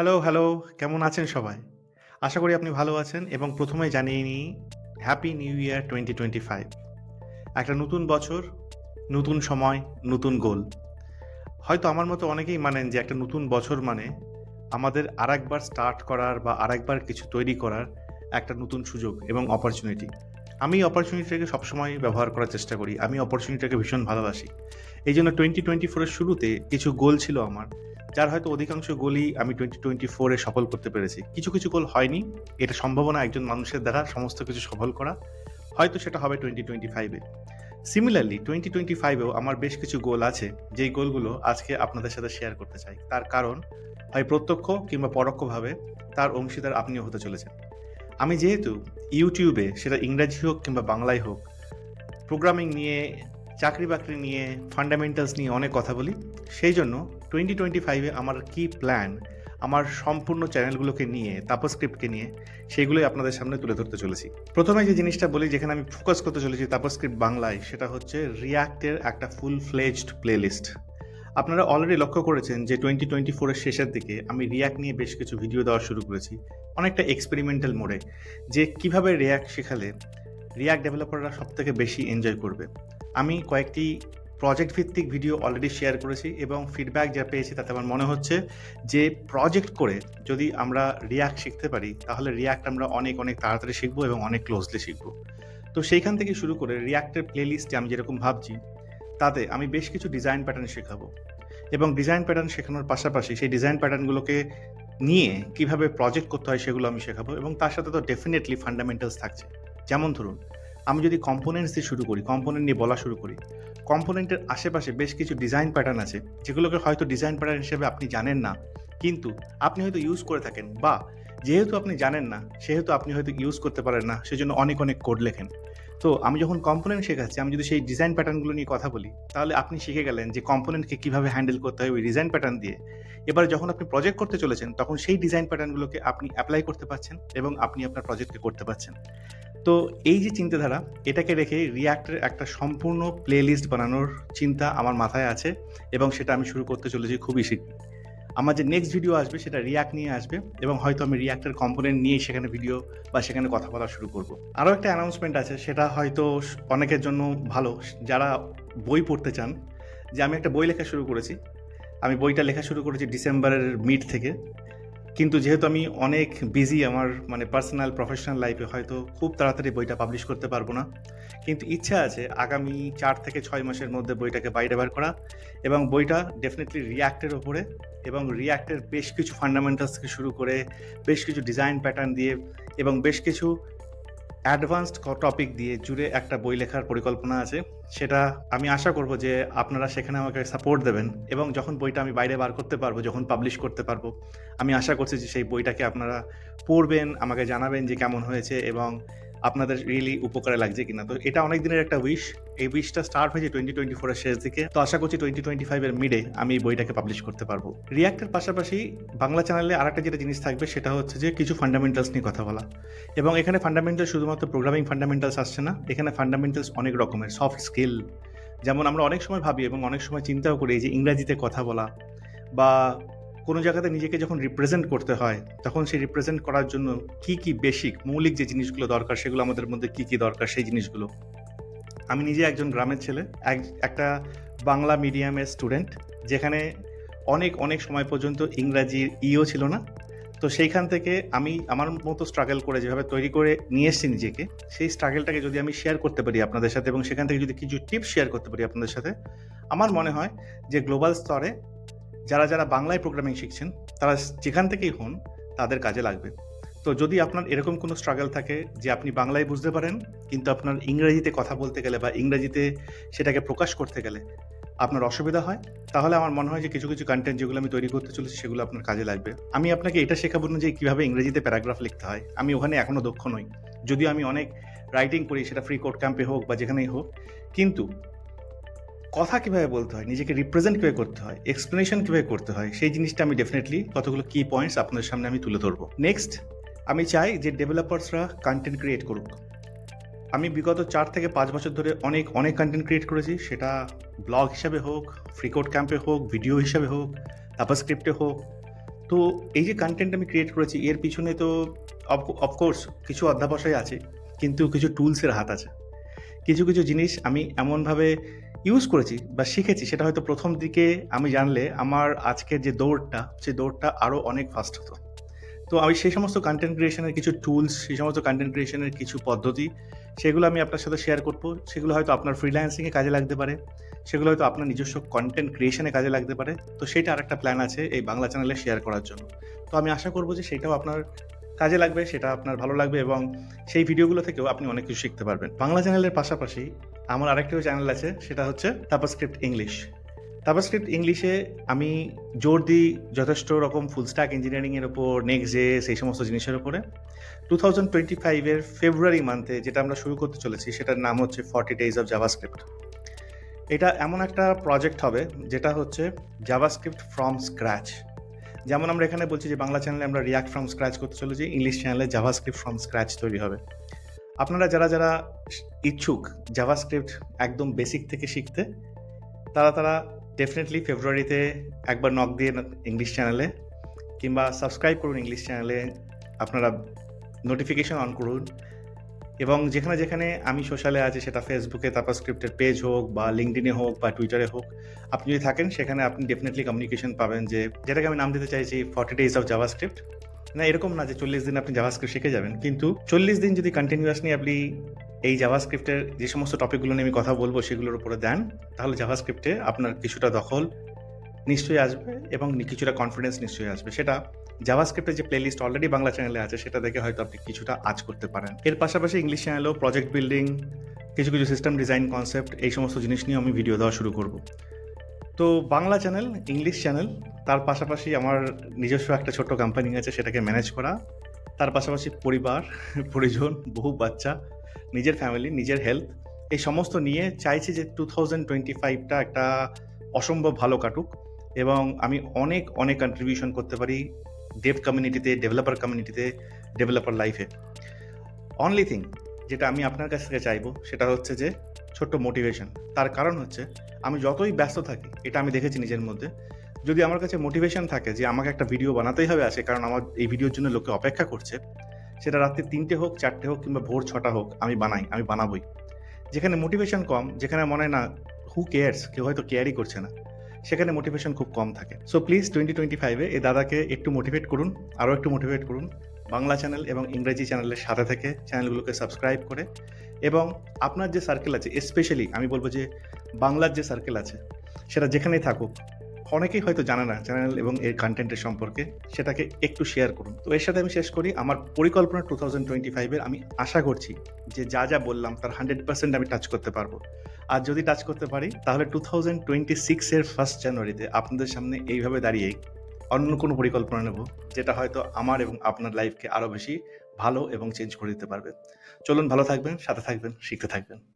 Hello, hello. কেমন আছেন সবাই? আশা করি আপনি ভালো আছেন এবং ১ম এ জানিয়ে নিই হ্যাপি নিউ ইয়ার 2025। একটা নতুন বছর, নতুন সময়, নতুন গোল। হয়তো আমার মতো অনেকেই মানেন যে একটা নতুন বছর মানে আমাদের আরেকবার স্টার্ট করার বা আরেকবার কিছু তৈরি করার একটা নতুন সুযোগ এবং অপরচুনিটি। আমি অপরচুনিটিটাকে সবসময় ব্যবহার করার চেষ্টা করি। আমি অপরচুনিটিটাকে ভীষণ ভালোবাসি। এইজন্য 2024 এর শুরুতে কিছু গোল ছিল আমার। যার হয়তো অধিকাংশ গোলই আমি 2024 এ সফল করতে পেরেছি। কিছু, কিছু গোল হয়নি। এটা সম্ভাবনা একজন মানুষের দ্বারা সমস্ত কিছু সফল করা। হয়তো সেটা হবে 2025 এ। সিমিলারলি 2025 এও আমার বেশ কিছু গোল আছে, যেই গোলগুলো আজকে আপনাদের সাথে শেয়ার করতে চাই। তার কারণ হয় প্রত্যক্ষ কিংবা পরোক্ষভাবে তার অংশীদার আপনিও হতে চলেছেন। আমি যেহেতু YouTube এ সেটা ইংরাজি হোক কিংবা বাংলায় হোক, প্রোগ্রামিং নিয়ে, চাকরি-বাকরি নিয়ে, ফান্ডামেন্টালস নিয়ে অনেক কথা বলি। সেইজন্য 2025 এ আমার কি প্ল্যান, আমার সম্পূর্ণ চ্যানেলগুলোকে নিয়ে, তাপসক্রিপ্টকে নিয়ে, সেগুলোই আপনাদের সামনে তুলে ধরতে চলেছি। ১ম এ যে জিনিসটা বলি যেখানে আমি ফোকাস করতে চলেছি তাপসক্রিপ্ট বাংলায়, সেটা হচ্ছে React এর একটা ফুল ফ্লেজড প্লেলিস্ট। আপনারা অলরেডি লক্ষ্য করেছেন যে 2024 এর শেষের দিকে আমি React নিয়ে বেশ কিছু ভিডিও দেওয়া শুরু করেছি। অনেকটা এক্সপেরিমেন্টাল মোডে, যে কিভাবে React শেখালে React ডেভেলপাররা সবথেকে বেশি এনজয় করবে। আমি কয়েকটি প্রজেক্ট ভিত্তিক ভিডিও অলরেডি শেয়ার করেছি এবং ফিডব্যাক যা পেয়েছি তাতে আমার মনে হচ্ছে যে প্রজেক্ট করে যদি আমরা React শিখতে পারি তাহলে React আমরা অনেক, অনেক তাড়াতাড়ি শিখবো এবং অনেক ক্লোজলি শিখবো। তো সেইখান থেকে শুরু করে React এর প্লেলিস্টে আমি যেরকম ভাবছি, তাতে আমি বেশ কিছু ডিজাইন প্যাটার্ন শেখাবো এবং ডিজাইন প্যাটার্ন শেখানোর পাশাপাশি সেই ডিজাইন প্যাটার্নগুলোকে নিয়ে কিভাবে প্রজেক্ট করতে হয় সেগুলো আমি শেখাবো এবং তার সাথে তো ডেফিনেটলি ফান্ডামেন্টালস থাকছে। যেমন ধরুন, আমি যদি কম্পোনেন্টস দিয়ে শুরু করি, কম্পোনেন্ট নিয়ে বলা শুরু করি, কম্পোনেন্টের আশেপাশে বেশ কিছু ডিজাইন প্যাটার্ন আছে, যেগুলোকে হয়তো ডিজাইন প্যাটার্ন হিসেবে আপনি জানেন না, কিন্তু আপনি হয়তো ইউজ করে থাকেন, বা যেহেতু আপনি জানেন না, সেহেতু আপনি হয়তো ইউজ করতে পারেন না, সেজন্য অনেক, অনেক কোড লেখেন। তো আমি যখন কম্পোনেন্ট শেখাচ্ছি, আমি যদি সেই ডিজাইন প্যাটার্নগুলো নিয়ে কথা বলি, তাহলে আপনি শিখে গেলেন যে কম্পোনেন্টকে কিভাবে হ্যান্ডেল করতে হয় ওই ডিজাইন প্যাটার্ন দিয়ে। এবারে যখন আপনি প্রজেক্ট করতে চলেছেন, তখন সেই ডিজাইন প্যাটার্নগুলোকে আপনি এপ্লাই করতে পারছেন এবং আপনি আপনার প্রজেক্টকে করতে পারছেন। তো এই যে চিন্তাধারা, এটাকে রেখে রিঅ্যাক্টের একটা সম্পূর্ণ প্লেলিস্ট বানানোর চিন্তা আমার মাথায় আছে এবং সেটা আমি শুরু করতে চলেছি খুবই শিগগির। আমার যে নেক্সট ভিডিও আসবে সেটা রিঅ্যাক্ট নিয়ে আসবে এবং হয়তো আমি রিঅ্যাক্টের কম্পোনেন্ট নিয়েই সেখানে ভিডিও বা সেখানে কথা বলা শুরু করব। আরও একটা অ্যানাউন্সমেন্ট আছে, সেটা হয়তো অনেকের জন্য ভালো, যারা বই পড়তে চান, যে আমি একটা বই লেখা শুরু করেছি। আমি বইটা লেখা শুরু করেছি ডিসেম্বরের মিড থেকে। কিন্তু যেহেতু আমি অনেক বিজি আমার পার্সোনাল প্রফেশনাল লাইফে, হয়তো খুব তাড়াতাড়ি বইটা পাবলিশ করতে পারবো না। কিন্তু ইচ্ছা আছে আগামী ৪ থেকে ৬ মাসের মধ্যে বইটাকে বাইরে বার করা এবং বইটা ডেফিনেটলি রিঅ্যাক্টের ওপরে এবং রিঅ্যাক্টের বেশ কিছু ফান্ডামেন্টালস থেকে শুরু করে বেশ কিছু ডিজাইন প্যাটার্ন দিয়ে এবং বেশ কিছু অ্যাডভান্সড টপিক দিয়ে জুড়ে একটা বই লেখার পরিকল্পনা আছে। সেটা আমি আশা করব যে আপনারা সেখানে আমাকে সাপোর্ট দেবেন এবং যখন বইটা আমি বাইরে বার করতে পারবো, যখন পাবলিশ করতে পারবো, আমি আশা করছি যে সেই বইটাকে আপনারা পড়বেন, আমাকে জানাবেন যে কেমন হয়েছে এবং আপনাদের রিয়েলি উপকারে লাগছে কিনা। তো এটা অনেক দিনের একটা উইশ। এই উইশটা স্টার্ট হয়েছে 2024 এর শেষ দিকে। তো আশা করছি 2025 এর মিডে আমি এই বইটাকে পাবলিশ করতে পারবো। রিঅ্যাক্টের পাশাপাশি বাংলা চ্যানেলে আরেকটা যেটা জিনিস থাকবে সেটা হচ্ছে যে কিছু ফান্ডামেন্টালস নিয়ে কথা বলা। এবং এখানে ফান্ডামেন্টালস শুধুমাত্র প্রোগ্রামিং ফান্ডামেন্টালস আসছে না, এখানে ফান্ডামেন্টালস অনেক রকমের সফট স্কিল। যেমন আমরা অনেক সময় ভাবি এবং অনেক সময় চিন্তাও করি যে ইংরাজিতে কথা বলা বা কোনো জায়গাতে নিজেকে যখন রিপ্রেজেন্ট করতে হয়, তখন সেই রিপ্রেজেন্ট করার জন্য কি, কি বেসিক মৌলিক যে জিনিসগুলো দরকার, সেগুলো আমাদের মধ্যে কি, কি দরকার সেই জিনিসগুলো। আমি নিজে একজন গ্রামের ছেলে, একটা বাংলা মিডিয়ামের স্টুডেন্ট, যেখানে অনেক, অনেক সময় পর্যন্ত ইংরাজির ইও ছিল না। তো সেইখান থেকে আমি আমার মতো স্ট্রাগল করে যেভাবে তৈরি করে নিয়ে এসেছি নিজেকে, সেই স্ট্রাগলটাকে যদি আমি শেয়ার করতে পারি আপনাদের সাথে এবং সেখান থেকে যদি কিছু টিপস শেয়ার করতে পারি আপনাদের সাথে, আমার মনে হয় যে গ্লোবাল স্তরে যারা, যারা বাংলায় প্রোগ্রামিং শিখছেন, তারা যেখান থেকেই হন, তাদের কাজে লাগবে। তো যদি আপনার এরকম কোনো স্ট্রাগল থাকে যে আপনি বাংলায় বুঝতে পারেন, কিন্তু আপনার ইংরেজিতে কথা বলতে গেলে বা ইংরেজিতে সেটাকে প্রকাশ করতে গেলে আপনার অসুবিধা হয়, তাহলে আমার মনে হয় যে কিছু, কিছু কনটেন্ট যেগুলো আমি তৈরি করতে চলেছি সেগুলো আপনার কাজে লাগবে। আমি আপনাকে এটা শেখাবো না যে কীভাবে ইংরেজিতে প্যারাগ্রাফ লিখতে হয়। আমি ওখানে এখনও দক্ষ নই। যদিও আমি অনেক রাইটিং করি, সেটা ফ্রি কোড ক্যাম্পে হোক বা যেখানেই হোক। কিন্তু কথা কীভাবে বলতে হয়, নিজেকে রিপ্রেজেন্ট কীভাবে করতে হয়, এক্সপ্লেনেশন কীভাবে করতে হয়, সেই জিনিসটা আমি ডেফিনেটলি কতগুলো কি পয়েন্টস আপনাদের সামনে আমি তুলে ধরবো। নেক্সট, আমি চাই যে ডেভেলপার্সরা কন্টেন্ট ক্রিয়েট করুক। আমি বিগত ৪ থেকে ৫ বছর ধরে অনেক, অনেক কন্টেন্ট ক্রিয়েট করেছি। সেটা ব্লগ হিসাবে হোক, ফ্রি কোড ক্যাম্পে হোক, ভিডিও হিসাবে হোক, জাভাস্ক্রিপ্টে হোক। তো এই যে কনটেন্ট আমি ক্রিয়েট করেছি এর পিছনে তো অফকোর্স কিছু অধ্যাবসায় আছে, কিন্তু কিছু টুলসের হাত আছে। কিছু কিছু জিনিস আমি এমনভাবে ইউজ করেছি বা শিখেছি, সেটা হয়তো প্রথম দিকে আমি জানলে আমার আজকের যে দৌড়টা, সেই দৌড়টা আরও অনেক ফাস্ট হতো। তো আমি সেই সমস্ত কন্টেন্ট ক্রিয়েশনের কিছু টুলস, সেই সমস্ত কন্টেন্ট ক্রিয়েশনের কিছু পদ্ধতি, সেগুলো আমি আপনার সাথে শেয়ার করব। সেগুলো হয়তো আপনার ফ্রিল্যান্সিংয়ে কাজে লাগতে পারে, সেগুলো হয়তো আপনার নিজস্ব কন্টেন্ট ক্রিয়েশনে কাজে লাগতে পারে। তো সেইটা আরেকটা প্ল্যান আছে এই বাংলা চ্যানেলে শেয়ার করার জন্য। তো আমি আশা করব যে সেটাও আপনার কাজে লাগবে, সেটা আপনার ভালো লাগবে এবং সেই ভিডিওগুলো থেকেও আপনি অনেক কিছু শিখতে পারবেন। বাংলা চ্যানেলের পাশাপাশি আমার আরেকটাও চ্যানেল আছে, সেটা হচ্ছে টাপাস্ক্রিপ্ট ইংলিশ। টাপাস্ক্রিপ্ট ইংলিশে আমি জোর দিই যথেষ্ট রকম ফুল স্ট্যাক ইঞ্জিনিয়ারিংয়ের ওপর, নেক্সট জে, সেই সমস্ত জিনিসের উপরে। 2025-এর ফেব্রুয়ারি মান্থে যেটা আমরা শুরু করতে চলেছি, সেটার নাম হচ্ছে 40 Days of JavaScript। এটা এমন একটা প্রজেক্ট হবে যেটা হচ্ছে জাভাস্ক্রিপ্ট ফ্রম স্ক্র্যাচ। যেমন আমরা এখানে বলছি যে বাংলা চ্যানেলে আমরা রিয়াক্ট ফ্রম স্ক্র্যাচ করতে চলেছি, ইংলিশ চ্যানেলে জাভাস্ক্রিপ্ট ফ্রম স্ক্র্যাচ তৈরি হবে। আপনারা যারা যারা ইচ্ছুক জাভাস্ক্রিপ্ট একদম বেসিক থেকে শিখতে, তারা ডেফিনেটলি ফেব্রুয়ারিতে একবার নক দিয়ে ইংলিশ চ্যানেলে, কিংবা সাবস্ক্রাইব করুন ইংলিশ চ্যানেলে, আপনারা নোটিফিকেশন অন করুন। এবং যেখানে যেখানে আমি সোশ্যালে আছি, সেটা ফেসবুকে টাপাস্ক্রিপ্টের পেজ হোক বা লিঙ্কডিনে হোক বা টুইটারে হোক, আপনি যদি থাকেন সেখানে আপনি ডেফিনেটলি কমিউনিকেশন পাবেন, যে যেটাকে আমি নাম দিতে চাইছি 40 Days of JavaScript। না, এরকম না যে 40 দিন আপনি জাভাস্ক্রিপ্ট শিখে যাবেন, কিন্তু 40 দিন যদি কন্টিনিউয়াসলি আপনি এই জাভাস্ক্রিপ্টের যে সমস্ত টপিকগুলো নিয়ে আমি কথা বলবো সেগুলোর উপরে দেন, তাহলে জাভাস্ক্রিপ্টে আপনার কিছুটা দখল নিশ্চয়ই আসবে এবং কিছুটা কনফিডেন্স নিশ্চয়ই আসবে। সেটা জাভাস্ক্রিপ্টের যে প্লেলিস্ট অলরেডি বাংলা চ্যানেলে আছে, সেটা দেখে হয়তো আপনি কিছুটা আজ করতে পারেন। এর পাশাপাশি ইংলিশ চ্যানেলেও প্রজেক্ট বিল্ডিং, কিছু কিছু সিস্টেম ডিজাইন কনসেপ্ট, এই সমস্ত জিনিস নিয়ে আমি ভিডিও দেওয়া শুরু করব। তো বাংলা চ্যানেল, ইংলিশ চ্যানেল, তার পাশাপাশি আমার নিজস্ব একটা ছোট্ট কোম্পানি আছে, সেটাকে ম্যানেজ করা, তার পাশাপাশি পরিবার, পরিজন, বহু বাচ্চা, নিজের ফ্যামিলি, নিজের হেলথ, এই সমস্ত নিয়ে চাইছি যে 2025টা একটা অসম্ভব ভালো কাটুক এবং আমি অনেক অনেক কন্ট্রিবিউশন করতে পারি ডেভ কমিউনিটিতে, ডেভেলপার কমিউনিটিতে, ডেভেলপার লাইফে। অনলি থিং যেটা আমি আপনার কাছ থেকে চাইবো, সেটা হচ্ছে যে ছোট্ট মোটিভেশন। তার কারণ হচ্ছে আমি যতই ব্যস্ত থাকি, এটা আমি দেখেছি নিজের মধ্যে, যদি আমার কাছে মোটিভেশন থাকে যে আমাকে একটা ভিডিও বানাতেই হবে আজকে, কারণ আমার এই ভিডিওর জন্য লোকে অপেক্ষা করছে, সেটা রাত্রি 3টে হোক, 4টে হোক, কিংবা ভোর 6টা হোক, আমি বানাবোই। যেখানে মোটিভেশন কম, যেখানে মনে হয় না হু কেয়ার্স, কেউ হয়তো কেয়ারই করছে না, সেখানে মোটিভেশন খুব কম থাকে। সো প্লিজ 2025-এ এই দাদাকে একটু মোটিভেট করুন, আরও একটু মোটিভেট করুন, বাংলা চ্যানেল এবং ইংরেজি চ্যানেলের সাথে থেকে চ্যানেলগুলোকে সাবস্ক্রাইব করে, এবং আপনার যে সার্কেল আছে, স্পেশালি আমি বলবো যে বাংলার যে সার্কেল আছে, সেটা যেখানেই থাকুক, অনেকেই হয়তো জানে না চ্যানেল এবং এর কন্টেন্টের সম্পর্কে, সেটাকে একটু শেয়ার করুন। তো এর সাথে আমি শেষ করি আমার পরিকল্পনা 2025-এর। আমি আশা করছি যে যা যা বললাম তার 100% আমি টাচ করতে পারবো। আর যদি টাচ করতে পারি, তাহলে 2026-এর 1 জানুয়ারিতে আপনাদের সামনে এইভাবে দাঁড়িয়েই অন্য কোনো পরিকল্পনা নেব, যেটা হয়তো আমার এবং আপনার লাইফকে আরও বেশি ভালো এবং চেঞ্জ করে দিতে পারবে। চলুন, ভালো থাকবেন, সাথে থাকবেন, শিখতে থাকবেন।